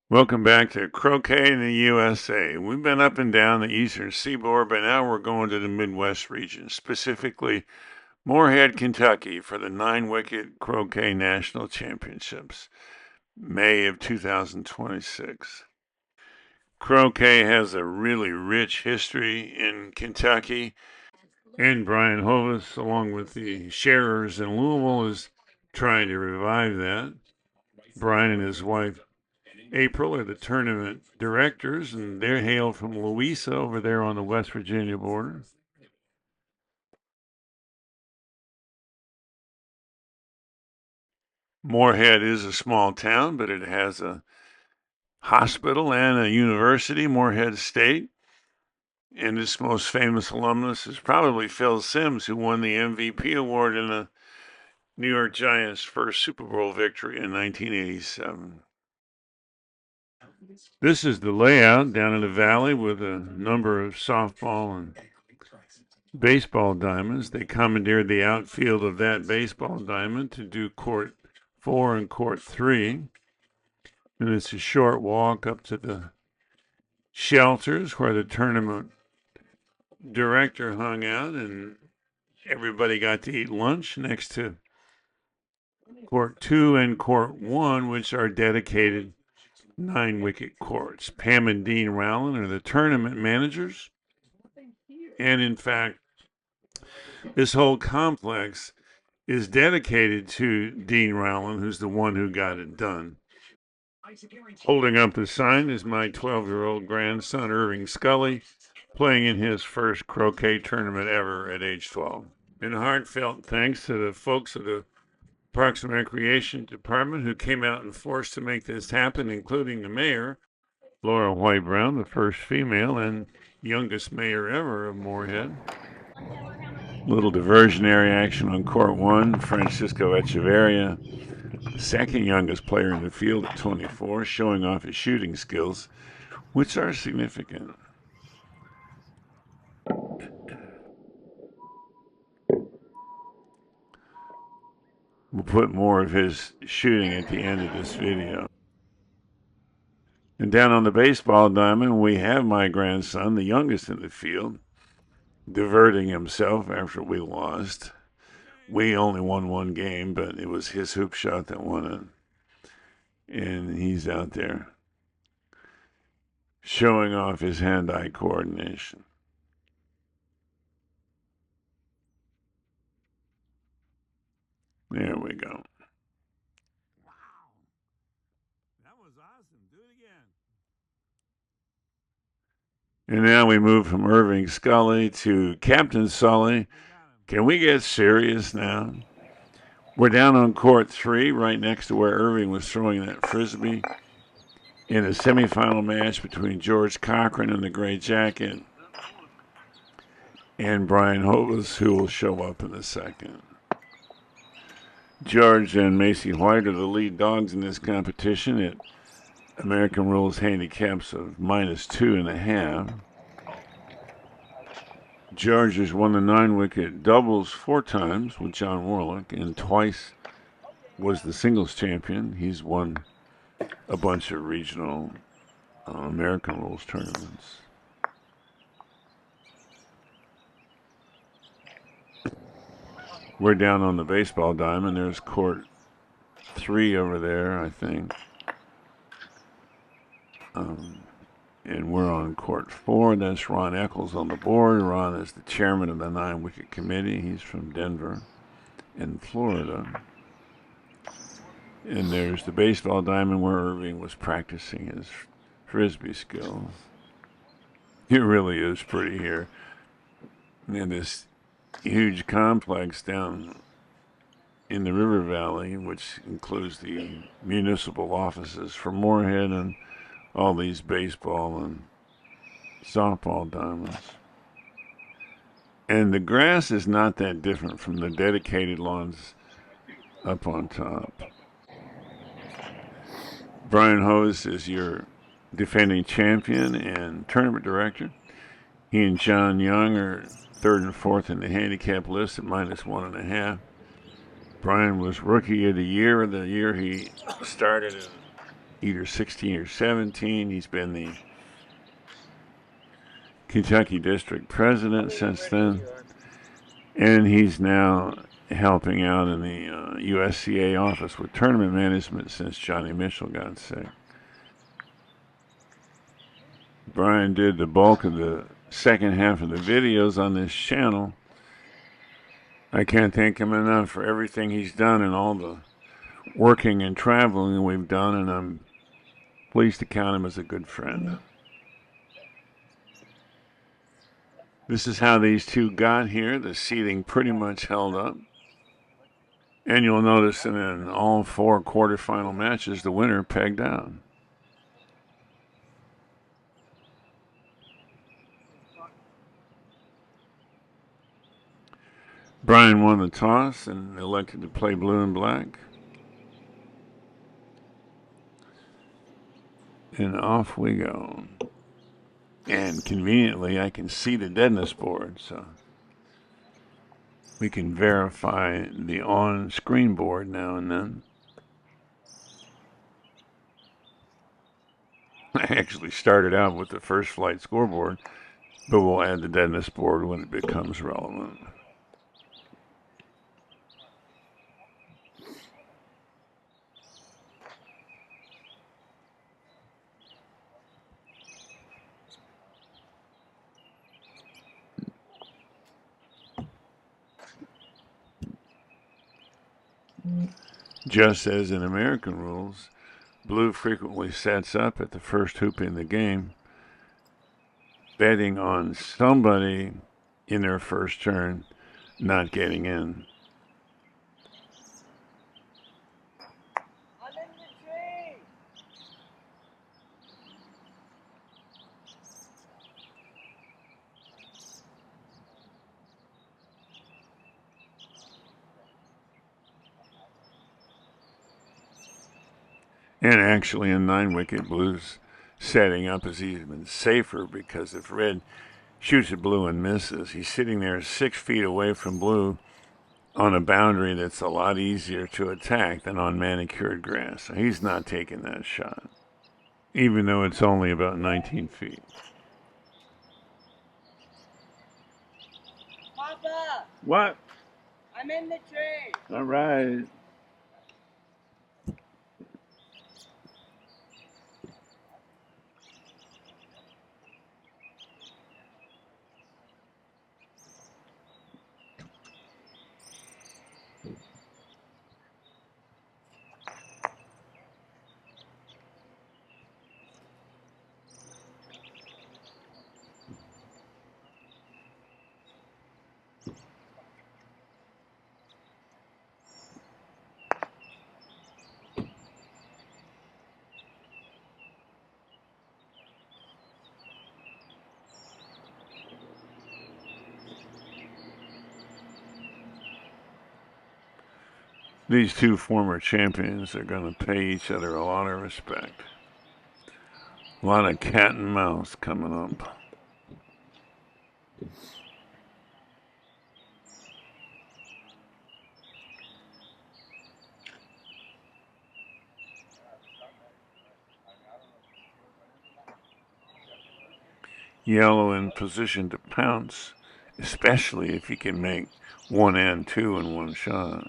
Welcome back to Croquet in the USA. We've been up and down the eastern seaboard, but now we're going to the Midwest region, specifically Morehead, Kentucky, for the 9-wicket Croquet National Championships, May of 2026. Croquet has a really rich history in Kentucky, and Brian Hovis, along with the Sharers in Louisville, is trying to revive that. Brian and his wife April are the tournament directors, and they hail from Louisa over there on the West Virginia border. Morehead is a small town, but it has a hospital and a university, Morehead State. And its most famous alumnus is probably Phil Simms, who won the MVP award in the New York Giants' first Super Bowl victory in 1987. This is the layout down in the valley with a number of softball and baseball diamonds. They commandeered the outfield of that baseball diamond to do court 4 and court 3. And it's a short walk up to the shelters where the tournament director hung out, and everybody got to eat lunch next to court 2 and court 1, which are dedicated 9-wicket courts. Pam and Dean Rowland are the tournament managers. And in fact, this whole complex is dedicated to Dean Rowland, who's the one who got it done. Holding up the sign is my 12-year-old grandson, Irving Scully, playing in his first croquet tournament ever at age 12. And heartfelt thanks to the folks of the Parks and Recreation Department who came out and forced to make this happen, including the mayor, Laura White Brown, the first female and youngest mayor ever of Morehead. Little diversionary action on court 1. Francisco Echeverria, second youngest player in the field at 24, showing off his shooting skills, which are significant. We'll put more of his shooting at the end of this video. And down on the baseball diamond, we have my grandson, the youngest in the field, diverting himself after we lost. We only won one game, but it was his hoop shot that won it. And he's out there showing off his hand-eye coordination. There we go. Wow. That was awesome. Do it again. And now we move from Irving Scully to Captain Sully. Can we get serious now? We're down on court 3, right next to where Irving was throwing that frisbee in a semifinal match between George Cochran in the gray jacket and Brian Hovis, who will show up in a second. George and Macy White are the lead dogs in this competition at American rules handicaps of -2.5. George has won the 9-wicket doubles 4 times with John Warlick and twice was the singles champion. He's won a bunch of regional American rules tournaments. We're down on the baseball diamond. There's court 3 over there, I think. And we're on court 4. That's Ron Eccles on the board. Ron is the chairman of the 9-wicket committee. He's from Denver in Florida. And there's the baseball diamond where Irving was practicing his frisbee skills. It really is pretty here. And this huge complex down in the river valley, which includes the municipal offices for Morehead and all these baseball and softball diamonds. And the grass is not that different from the dedicated lawns up on top. Brian Hose is your defending champion and tournament director. He and John Young are 3rd and 4th in the handicap list at -1.5. Brian was Rookie of the Year he started in either 16 or 17. He's been the Kentucky District President since then, and he's now helping out in the USCA office with tournament management since Johnny Mitchell got sick. Brian did the bulk of the second half of the videos on this channel. I can't thank him enough for everything he's done and all the working and traveling we've done, and I'm pleased to count him as a good friend. This is how these two got here. The seating pretty much held up. And you'll notice that in all 4 quarterfinal matches, the winner pegged out. Brian won the toss and elected to play blue and black. And off we go. And conveniently, I can see the deadness board, so we can verify the on-screen board now and then. I actually started out with the first flight scoreboard, but we'll add the deadness board when it becomes relevant. Just as in American rules, blue frequently sets up at the first hoop in the game, betting on somebody in their first turn not getting in. And actually, in 9-wicket, blue's setting up is even safer because if red shoots at blue and misses, he's sitting there 6 feet away from blue on a boundary that's a lot easier to attack than on manicured grass. So he's not taking that shot, even though it's only about 19 feet. Papa! What? I'm in the tree. All right. These two former champions are going to pay each other a lot of respect. A lot of cat and mouse coming up. Yellow in position to pounce, especially if he can make 1 and 2 in one shot.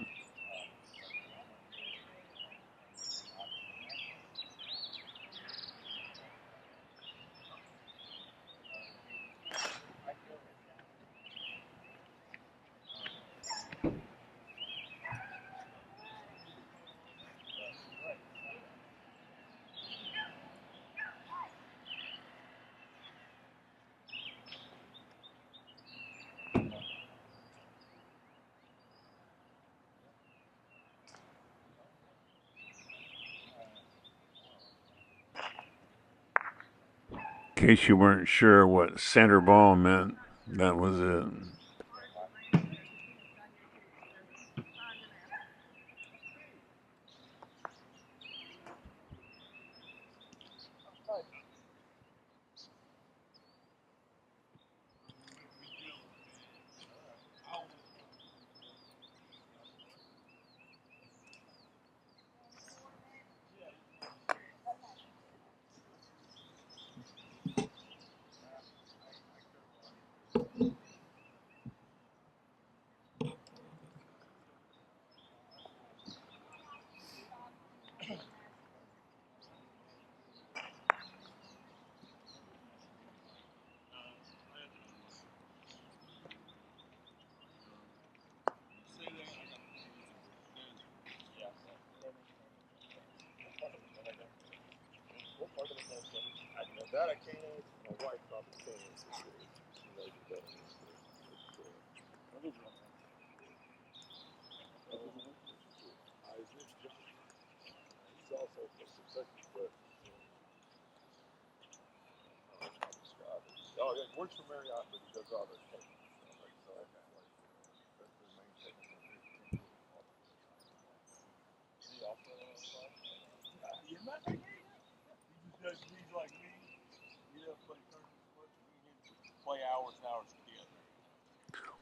In case you weren't sure what center ball meant, that was it.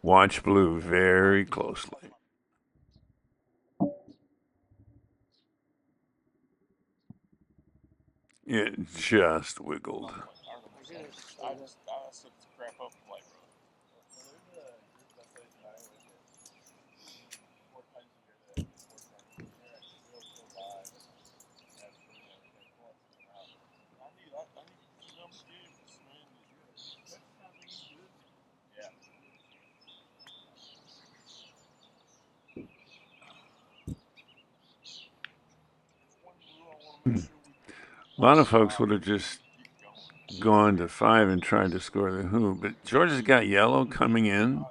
Watch blue very closely. It just wiggled. A lot of folks would have just gone to 5 and tried to score the hoop, but George has got yellow coming in,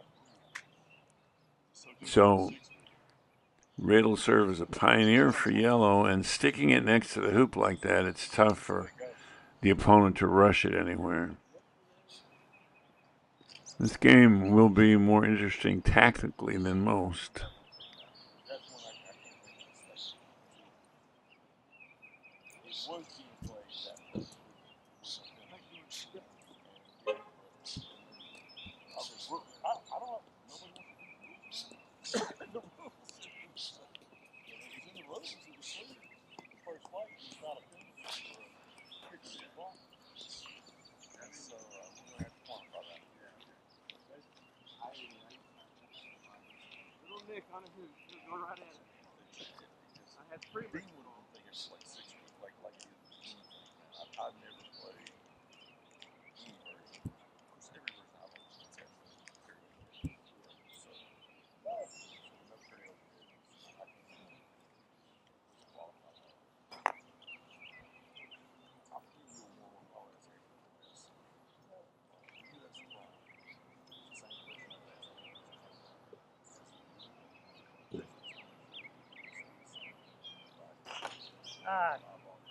so Red will serve as a pioneer for yellow, and sticking it next to the hoop like that, it's tough for the opponent to rush it anywhere. This game will be more interesting tactically than most.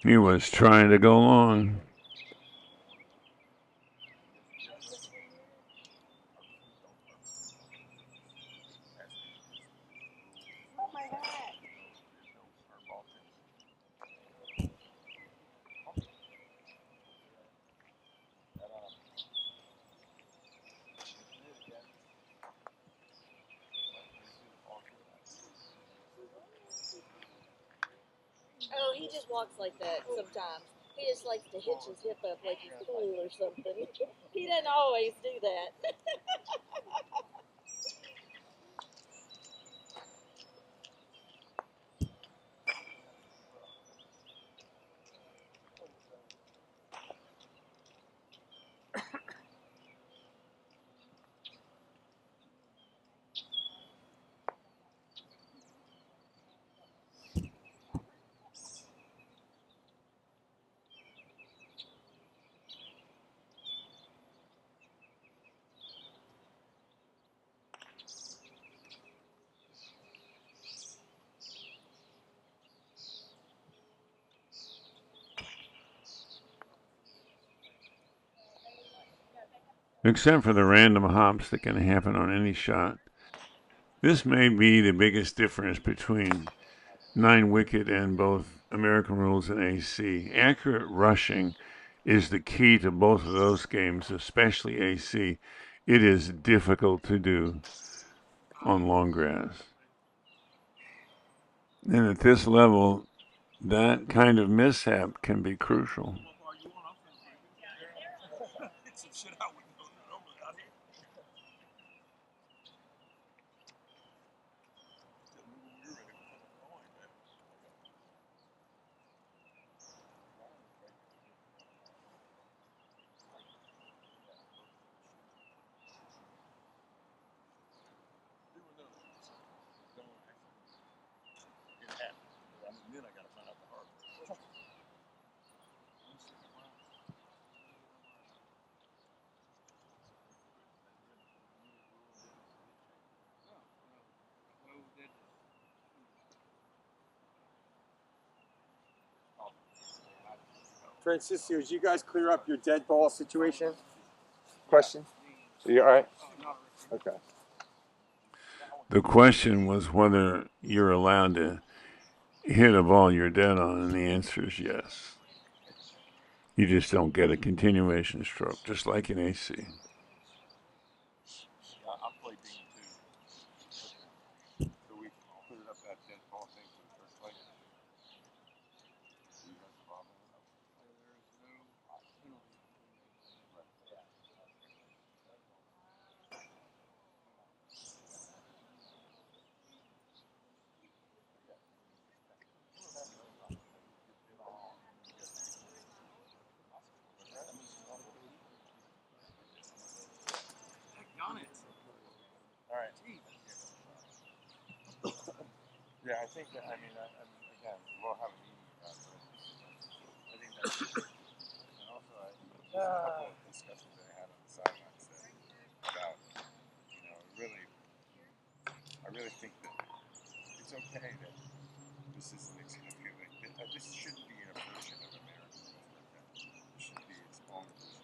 He was trying to go long. Oh, he just walks like that sometimes. He just likes to hitch his hip up like he's cool or something. He doesn't always do that. Except for the random hops that can happen on any shot. This may be the biggest difference between 9-wicket and both American rules and AC. Accurate rushing is the key to both of those games, especially AC. It is difficult to do on long grass. And at this level, that kind of mishap can be crucial. Francisco, did you guys clear up your dead ball situation? Question? Are you all right? Okay. The question was whether you're allowed to hit a ball you're dead on, and the answer is yes. You just don't get a continuation stroke, just like in AC. All right. Yeah, I think that, again, we'll have a meeting about it. I think that's, and also, there's a couple of discussions that I had on the sidelines about, I really think that it's okay that this is an example. This shouldn't be a version of America. This should be its own version.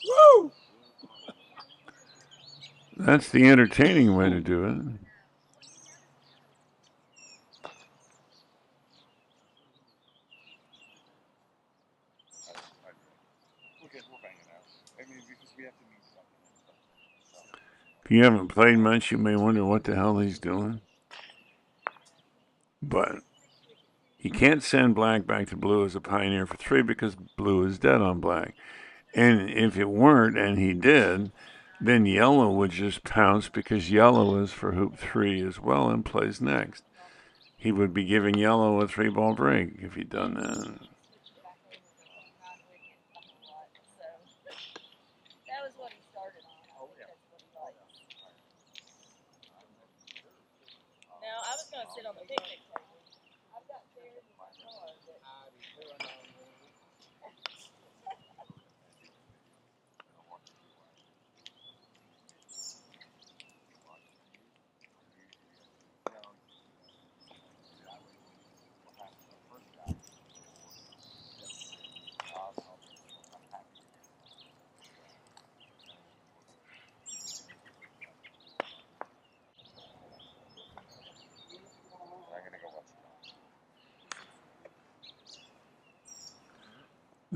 Woo! That's the entertaining way to do it. We'll bang it out. Because we have to meet something. If you haven't played much, you may wonder what the hell he's doing. But you can't send black back to blue as a pioneer for 3 because blue is dead on black. And if it weren't, and he did, then yellow would just pounce because yellow is for hoop 3 as well and plays next. He would be giving yellow a 3-ball break if he'd done that. That was what he started on. That's what he likes. Now, I was going to sit on the picnic table. I've got chairs in my car, but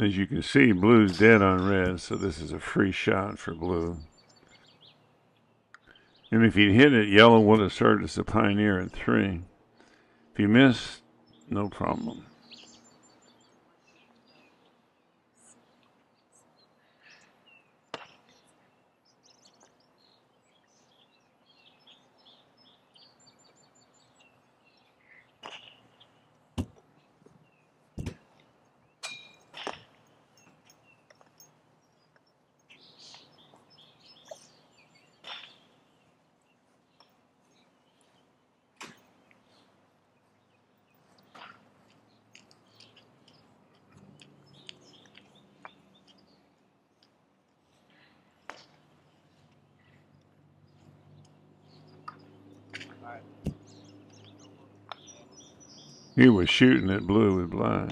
As you can see, blue's dead on red, so this is a free shot for blue. And if he'd hit it, yellow would have served as a pioneer at 3. If you miss, no problem. He was shooting at blue with black.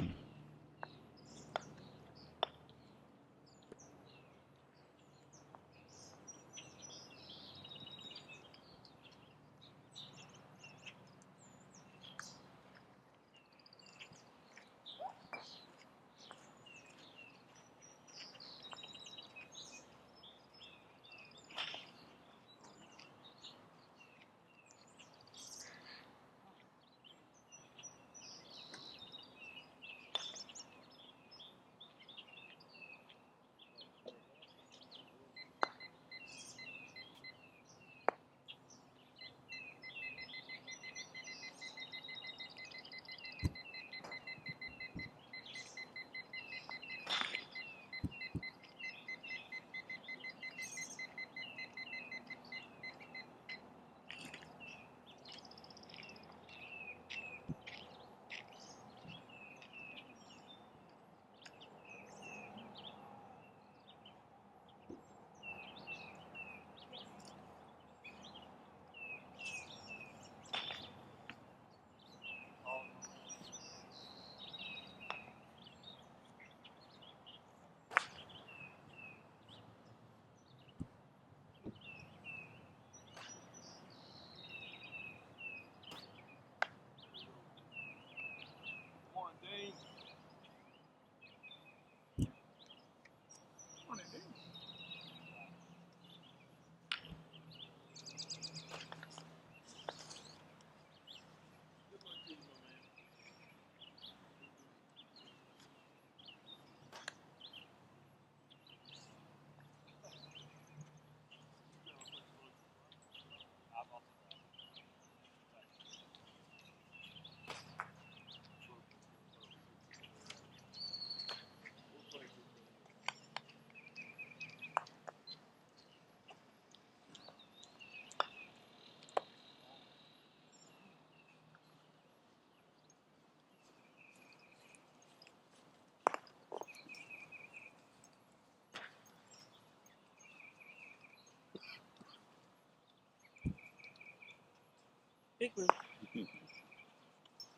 Big one.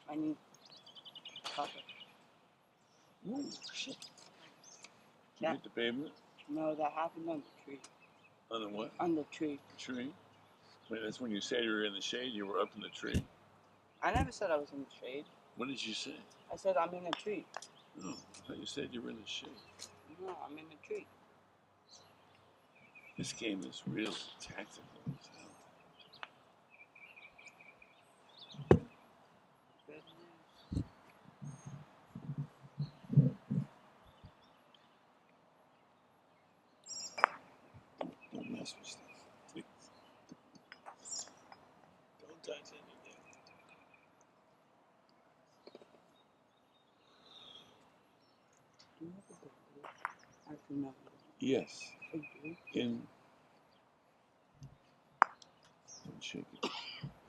I need copper. Ooh, shit. Did you Yeah. hit the pavement? No, that happened on the tree. On the what? On the tree. Tree? Wait, that's when you said you were in the shade, you were up in the tree? I never said I was in the shade. What did you say? I said I'm in a tree. Oh, I thought you said you were in the shade. No, I'm in a tree. This game is really tactical as hell. Good news. Don't mess with stuff, please. Don't touch anything. Do you have a bamboo? Actually, no. Yes. I do. In. Don't shake it.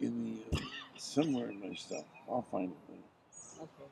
In the. Somewhere in my stuff. I'll find it later. Okay.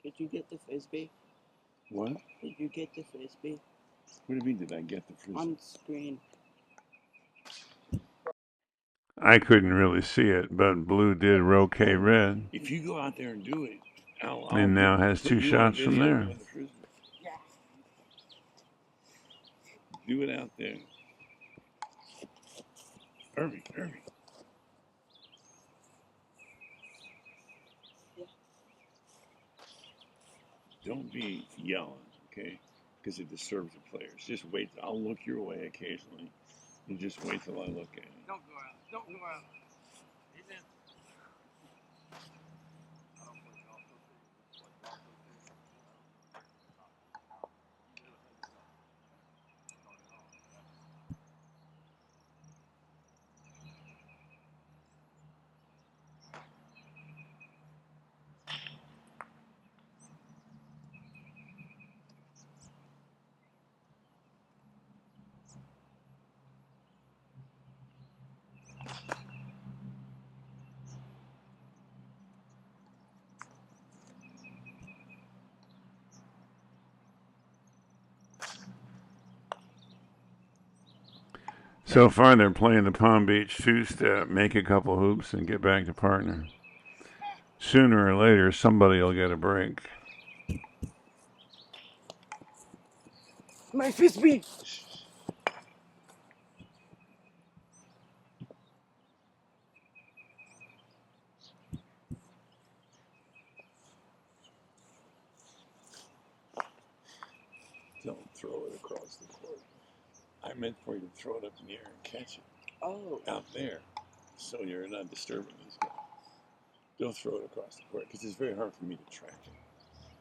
Did you get the frisbee? What? Did you get the frisbee? What do you mean, did I get the frisbee? On screen. I couldn't really see it, but blue did Roquet red. If you go out there and do it, and now has two shots from there. Yeah. Do it out there. Irving. Yeah. Don't be yelling, okay? Because it disturbs the players. Just wait. I'll look your way occasionally. And just wait till I look at you. Don't go out. Don't go out. Amen. So far, they're playing the Palm Beach two-step, make a couple hoops, and get back to partner. Sooner or later, somebody will get a break. My frisbee. Don't throw it across the court. I meant for you to throw it up in the air and catch it. Oh. Out there, so you're not disturbing these guys. Don't throw it across the court, because it's very hard for me to track it.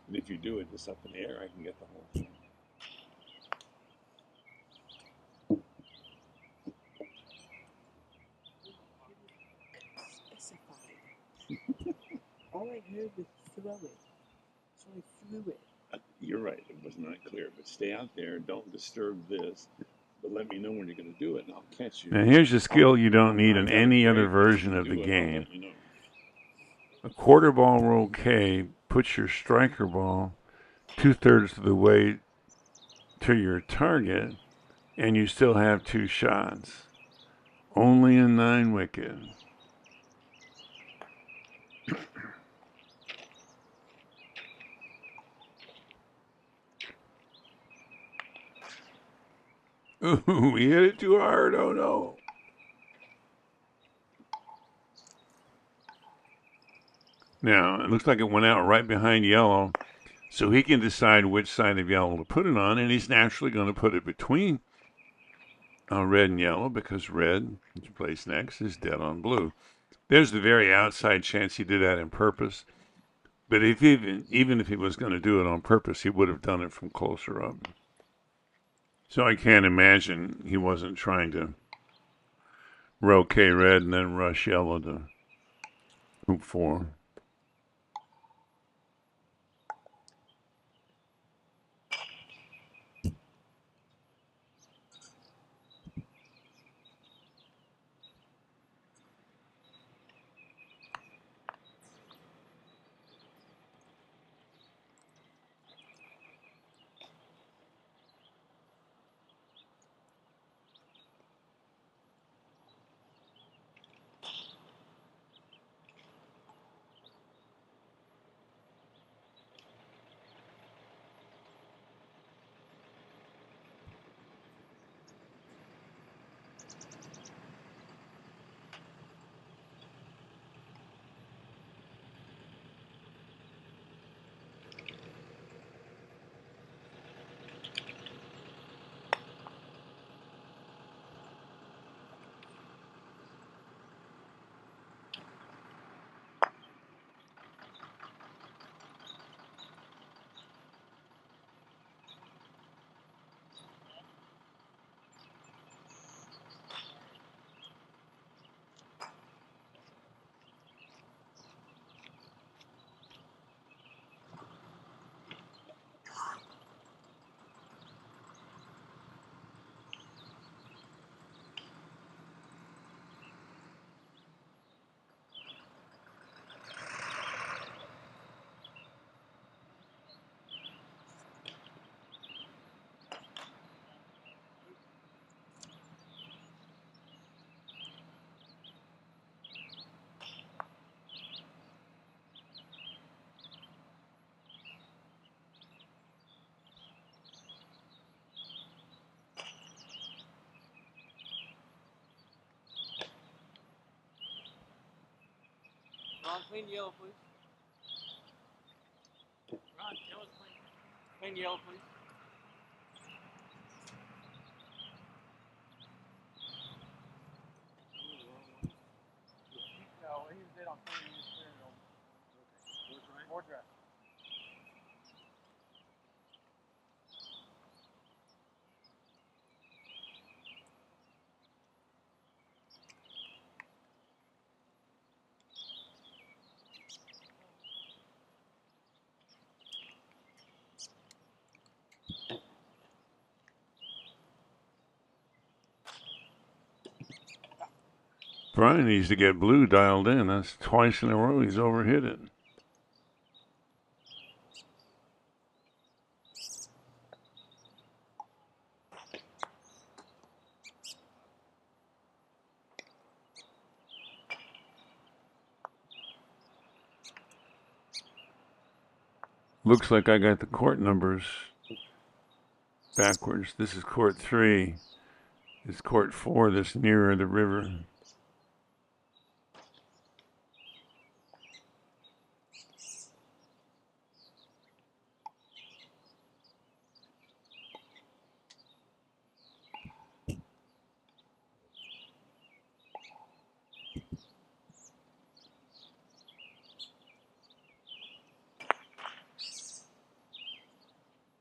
And if you do it just up in the air, I can get the whole thing. Specified. All I heard was throw it. So I threw it. You're right, it was not clear, but stay out there, don't disturb this, but let me know when you're going to do it, and I'll catch you. Now here's a skill you don't need in any other version of the game. A quarter ball Roquet puts your striker ball 2/3 of the way to your target, and you still have two shots. Only in 9 wicket. Ooh, he hit it too hard. Oh, no. Now, it looks like it went out right behind yellow, so he can decide which side of yellow to put it on, and he's naturally going to put it between red and yellow because red, which plays next, is dead on blue. There's the very outside chance he did that on purpose. But if even if he was going to do it on purpose, he would have done it from closer up. So I can't imagine he wasn't trying to roquet red and then rush yellow to hoop 4. Ron, clean yellow, please. Ron, yellow's clean. Clean yellow, please. No, he was dead on 30 years clearing over. More dry. Brian needs to get blue dialed in. That's twice in a row he's overhit it. Looks like I got the court numbers backwards. This is court 3. It's court 4 that's nearer the river.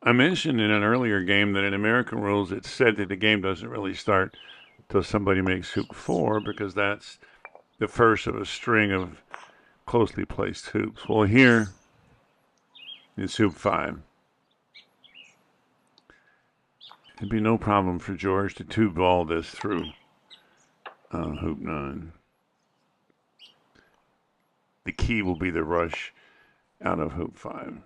I mentioned in an earlier game that in American rules it's said that the game doesn't really start until somebody makes hoop 4 because that's the first of a string of closely placed hoops. Well, here it's hoop 5. It'd be no problem for George to two-ball this through hoop 9. The key will be the rush out of hoop 5.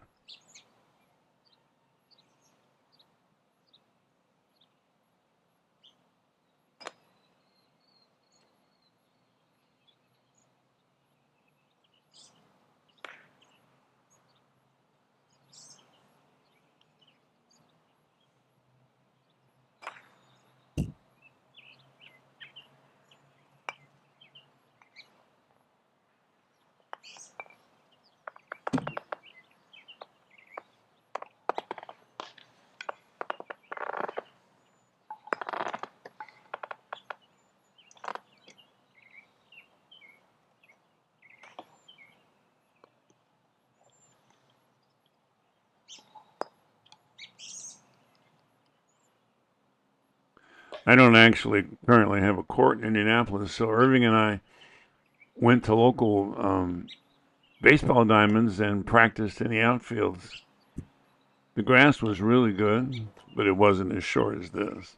I don't actually currently have a court in Indianapolis, so Irving and I went to local baseball diamonds and practiced in the outfields. The grass was really good, but it wasn't as short as this.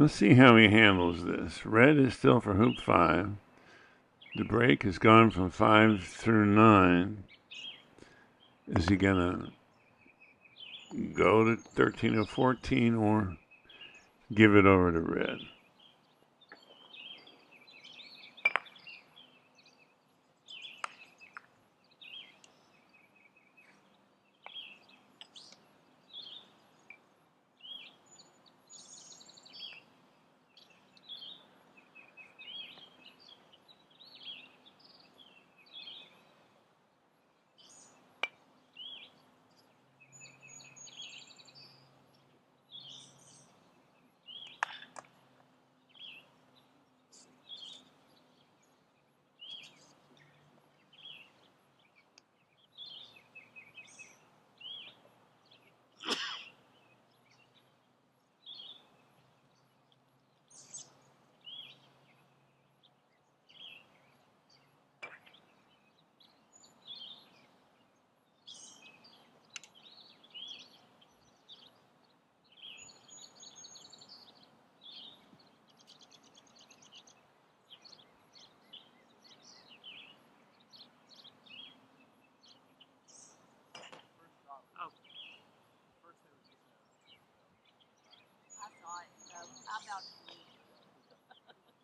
Let's see how he handles this. Red is still for hoop 5. The break has gone from 5 through 9. Is he going to go to 13 or 14 or give it over to red?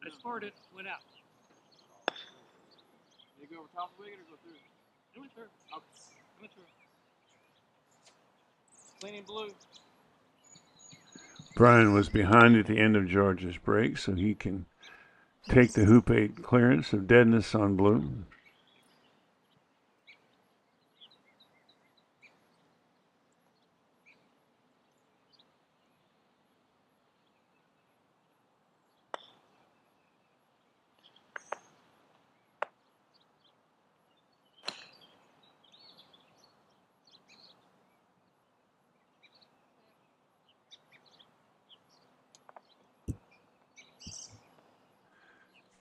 I scored it, went out. Did it go over top of the wicket or go through? It went through. Okay. It went through. Clean and blue. Brian was behind at the end of George's break, so he can take the hoop 8 clearance of deadness on blue.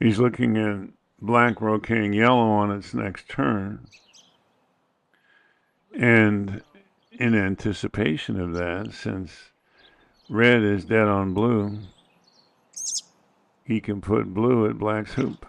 He's looking at black roqueting yellow on its next turn. And in anticipation of that, since red is dead on blue, he can put blue at black's hoop.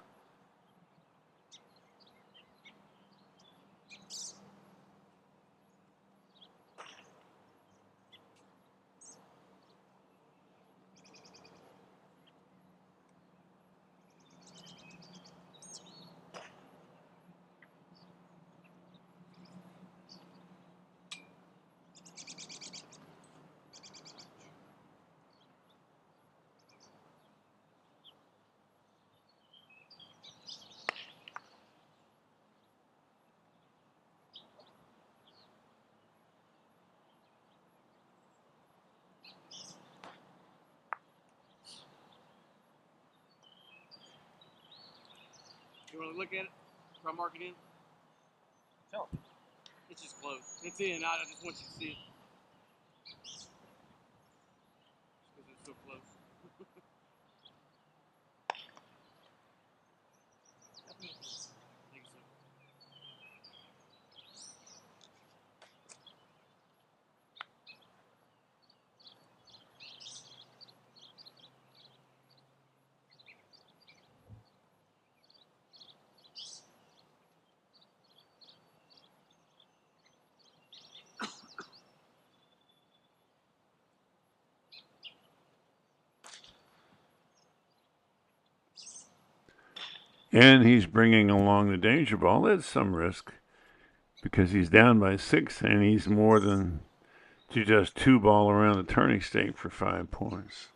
You want to look at it? Try mark it in? Tell me. It's just close. It's in. I just want you to see it. Because it's so close. I think so. And he's bringing along the danger ball. That's some risk because he's down by 6 and he's more than to just 2 ball around the turning stake for 5 points.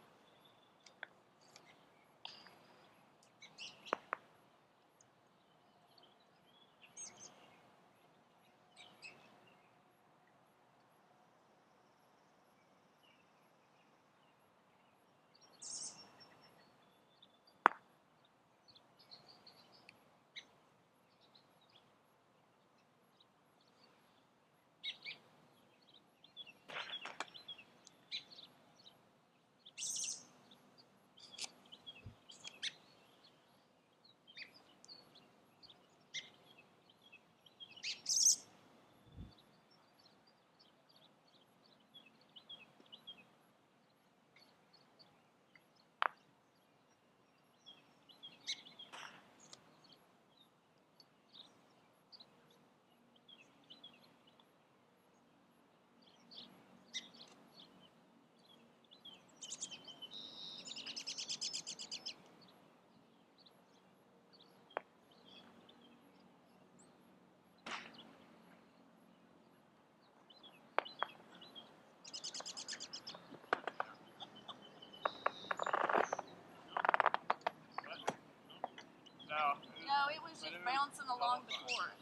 No, it was just bouncing along the court.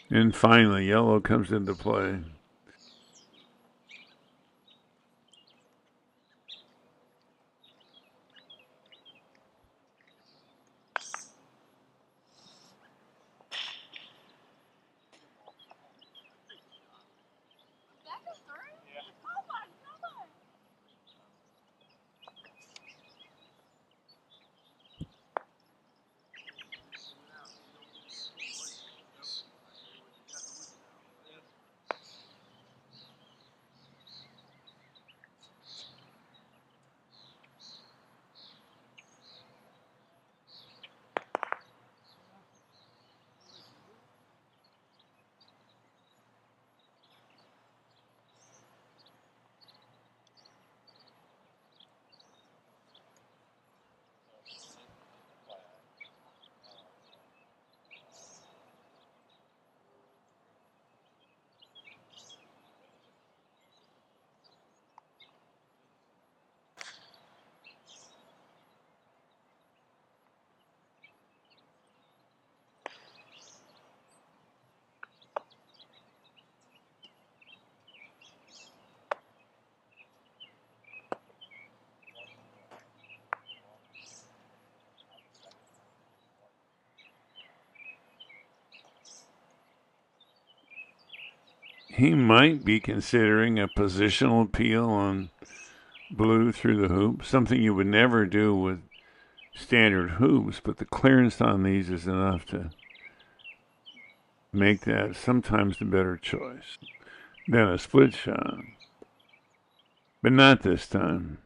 And finally, yellow comes into play. That goes through? Yeah. Oh my God. He might be considering a positional appeal on blue through the hoop, something you would never do with standard hoops, but the clearance on these is enough to make that sometimes the better choice than a split shot. But not this time.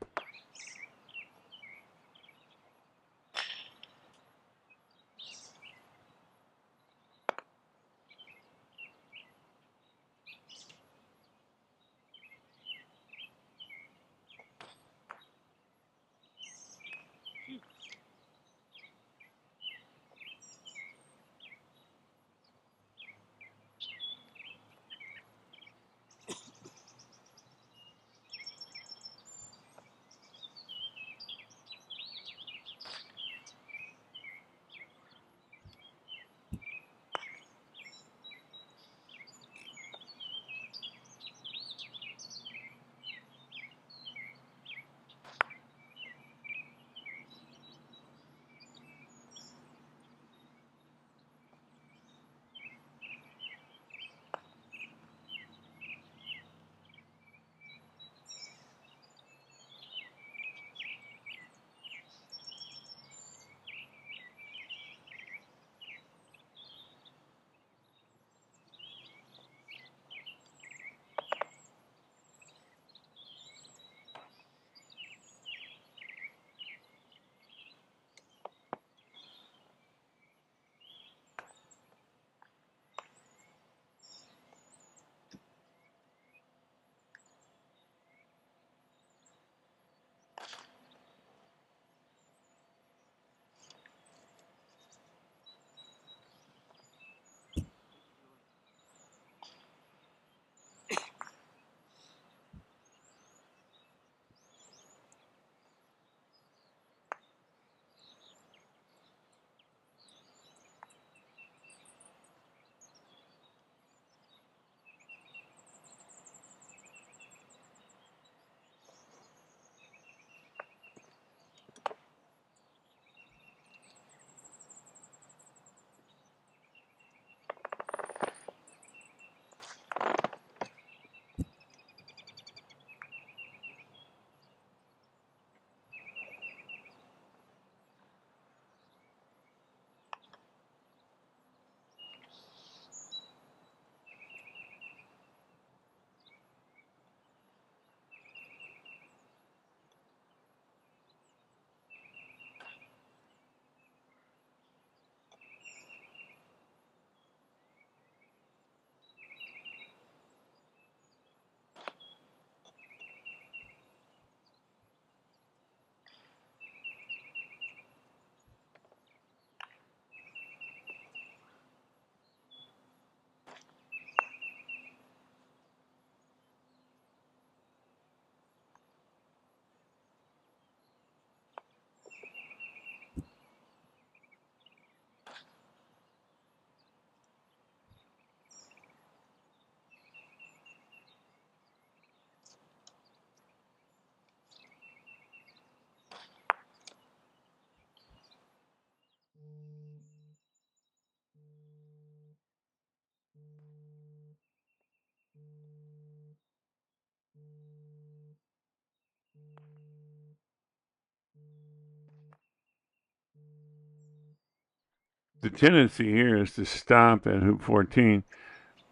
The tendency here is to stop at hoop 14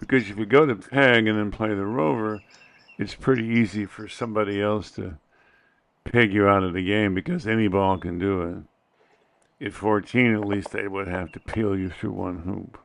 because if you go to peg and then play the rover, it's pretty easy for somebody else to peg you out of the game because any ball can do it. At 14, at least they would have to peel you through one hoop.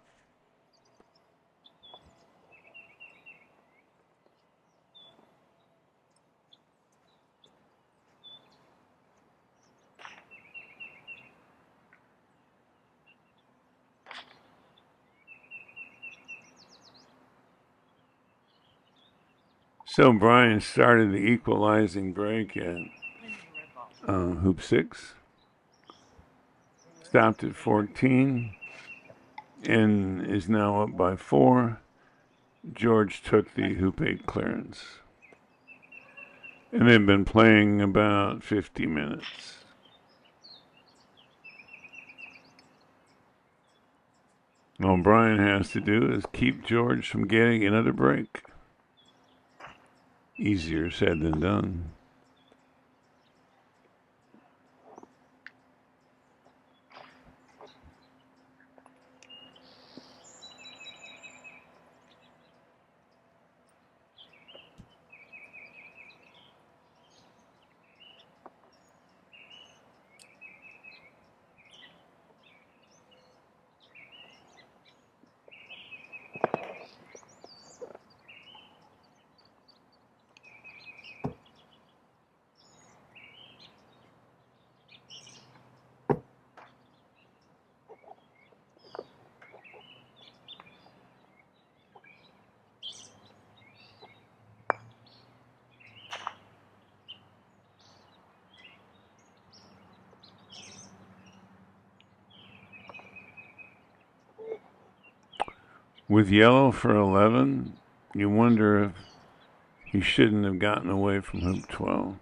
So Brian started the equalizing break at hoop 6, stopped at 14, and is now up by 4. George took the hoop 8 clearance. And they've been playing about 50 minutes. All Brian has to do is keep George from getting another break. Easier said than done. With yellow for 11, you wonder if he shouldn't have gotten away from hoop 12.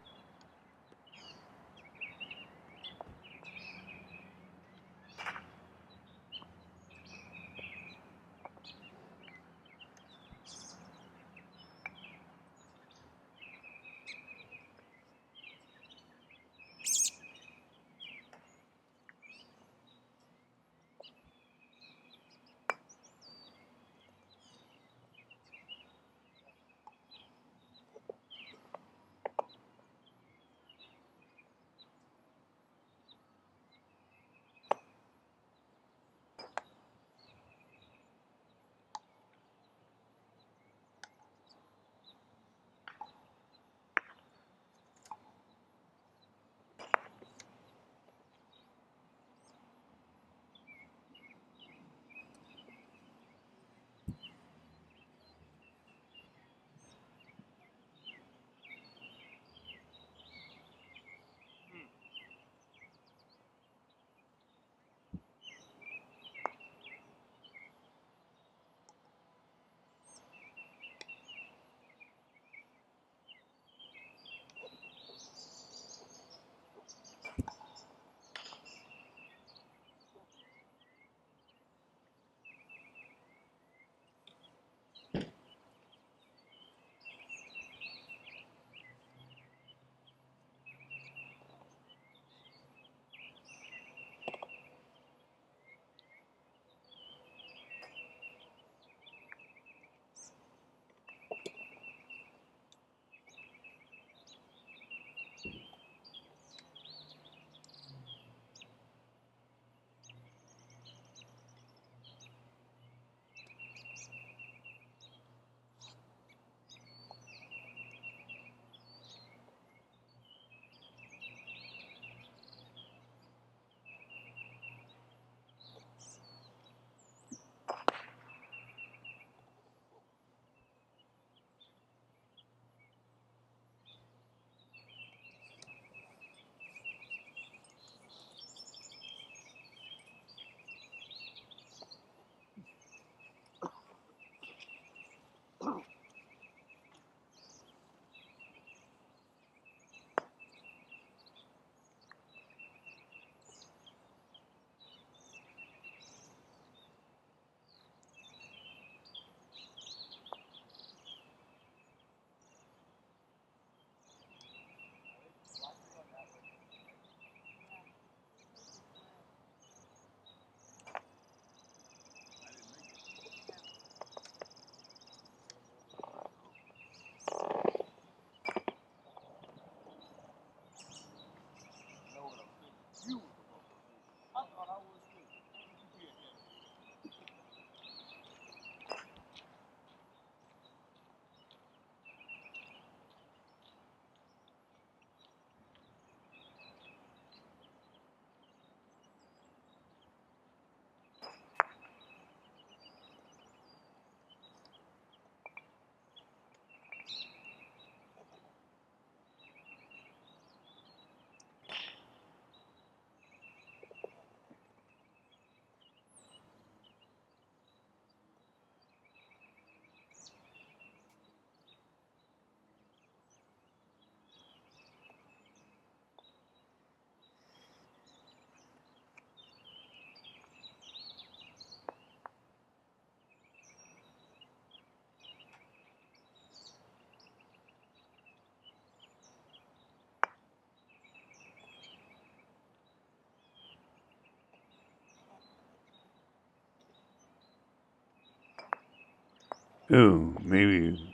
Ooh, maybe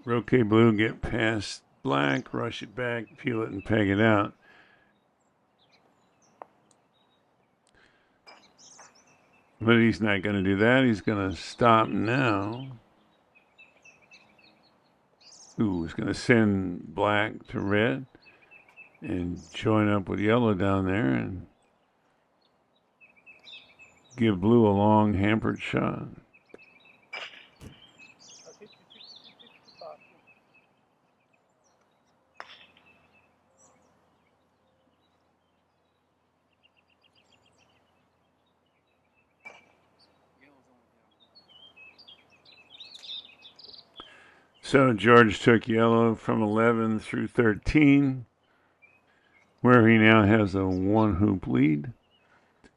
Croquet blue get past black, rush it back, peel it, and peg it out. But he's not going to do that. He's going to stop now. Ooh, he's going to send black to red and join up with yellow down there and give blue a long hampered shot. So George took yellow from 11 through 13, where he now has a one hoop lead.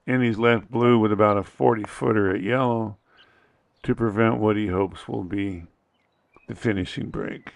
And he's left blue with about a 40-footer at yellow to prevent what he hopes will be the finishing break.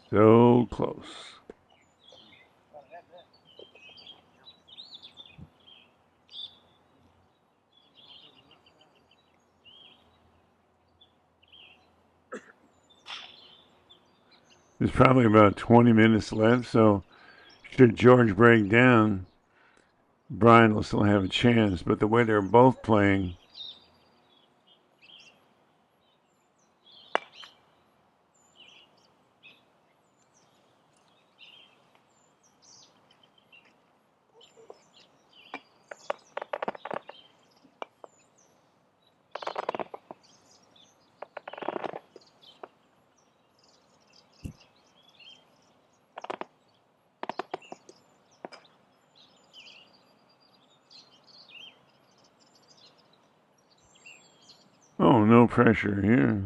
So close. There's probably about 20 minutes left, so should George break down, Brian will still have a chance. But the way they're both playing, oh, no pressure here.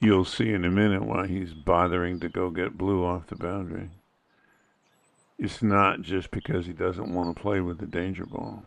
You'll see in a minute why he's bothering to go get blue off the boundary. It's not just because he doesn't want to play with the danger ball.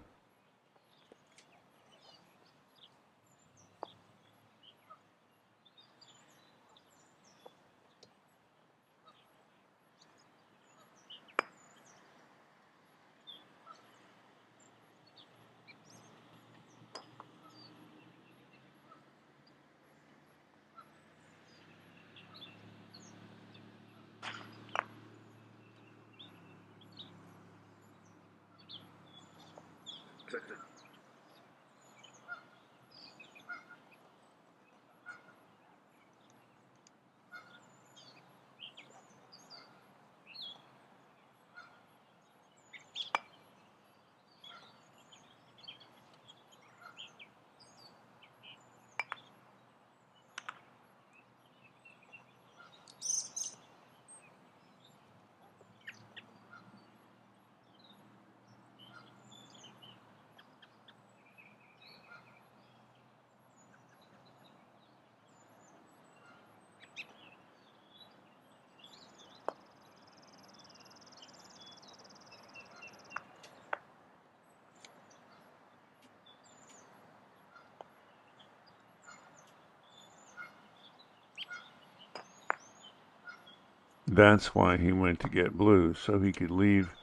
That's why he went to get blue, so he could leave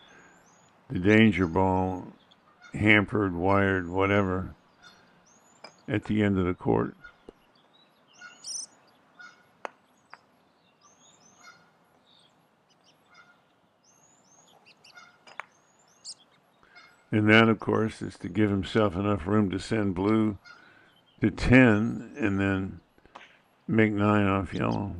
the danger ball hampered, wired, whatever, at the end of the court. And that, of course, is to give himself enough room to send blue to 10 and then make 9 off yellow.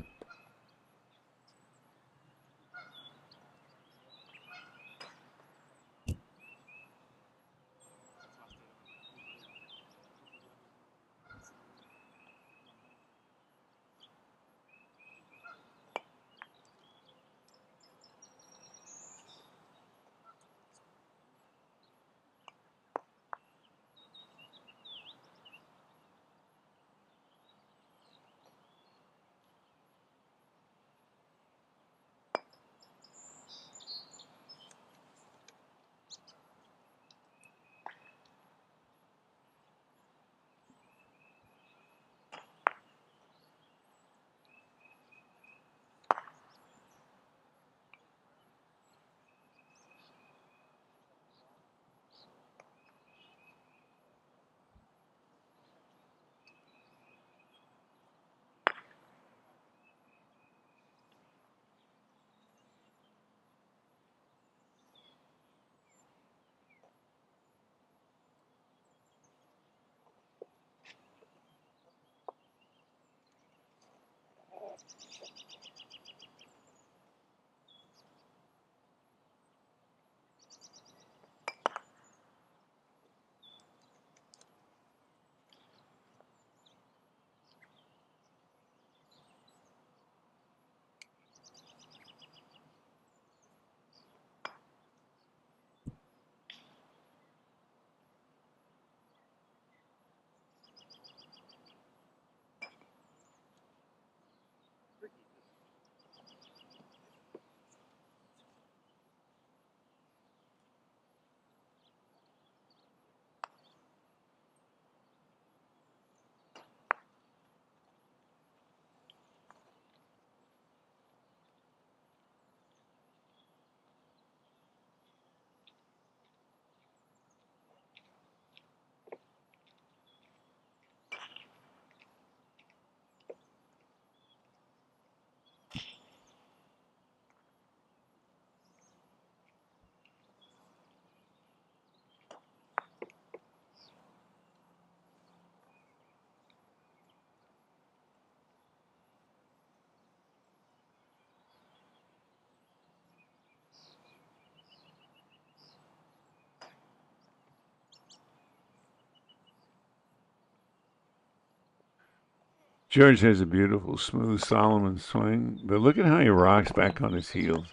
George has a beautiful, smooth Solomon swing, but look at how he rocks back on his heels.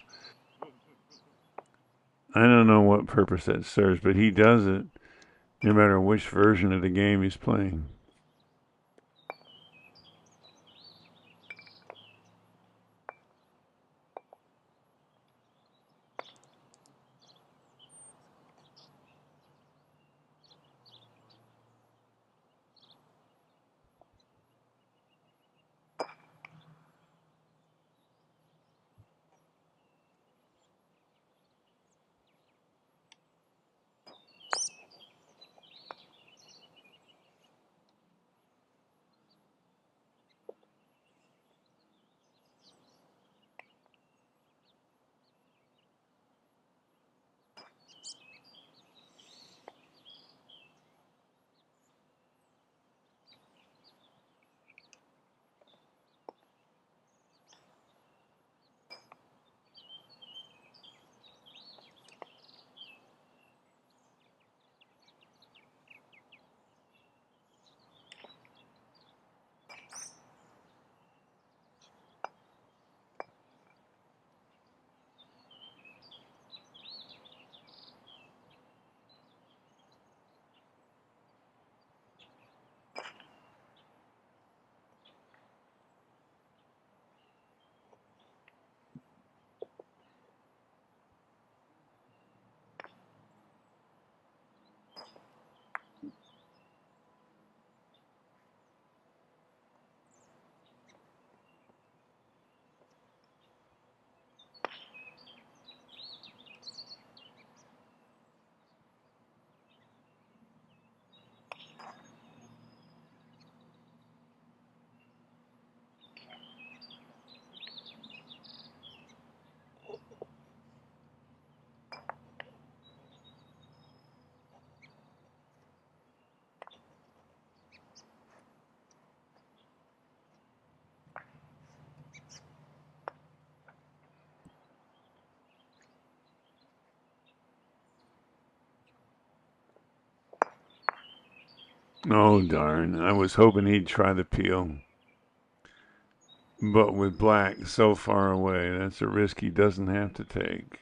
I don't know what purpose that serves, but he does it no matter which version of the game he's playing. Oh, darn. I was hoping he'd try the peel. But with black so far away, that's a risk he doesn't have to take.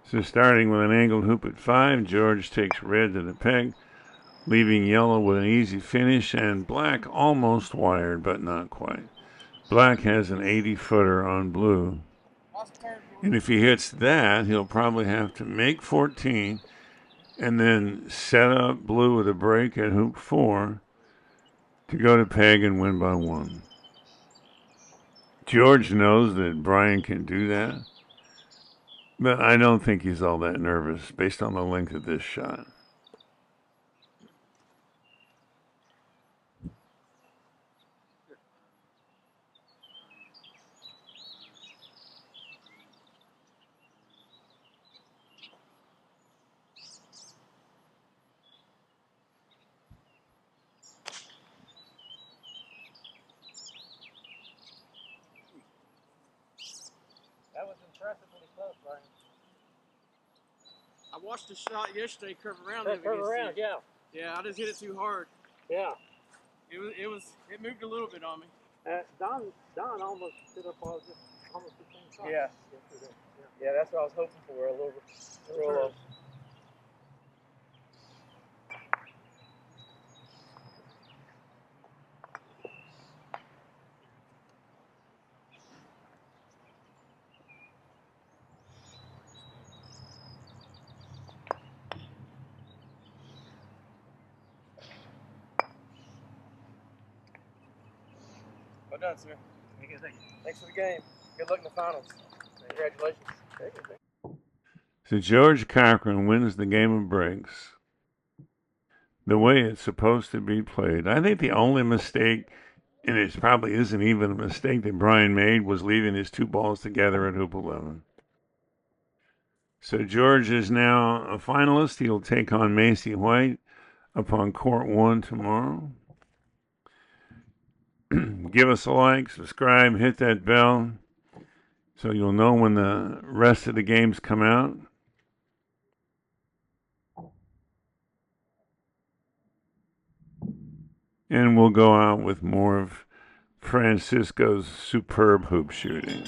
So starting with an angled hoop at 5, George takes red to the peg, leaving yellow with an easy finish, and black almost wired, but not quite. Black has an 80-footer on blue. And if he hits that, he'll probably have to make 14 and then set up blue with a break at hoop 4 to go to peg and win by 1. George knows that Brian can do that, but I don't think he's all that nervous based on the length of this shot. That was impressively close, Brian. I watched the shot yesterday curve around. Curve around, yeah. Yeah, I just hit it too hard. Yeah. It moved a little bit on me. Don almost stood up almost the same shot. Yeah. Yesterday. Yeah, that's what I was hoping for. A little roll up. Well done, sir. Thank you. Thanks for the game. Good luck in the finals. Congratulations. Thank you. So George Cochran wins the game of breaks the way it's supposed to be played. I think the only mistake, and it probably isn't even a mistake that Brian made, was leaving his 2 balls together at hoop 11. So George is now a finalist. He'll take on Macy White upon court 1 tomorrow. Give us a like, subscribe, hit that bell so you'll know when the rest of the games come out. And we'll go out with more of Francisco's superb hoop shooting.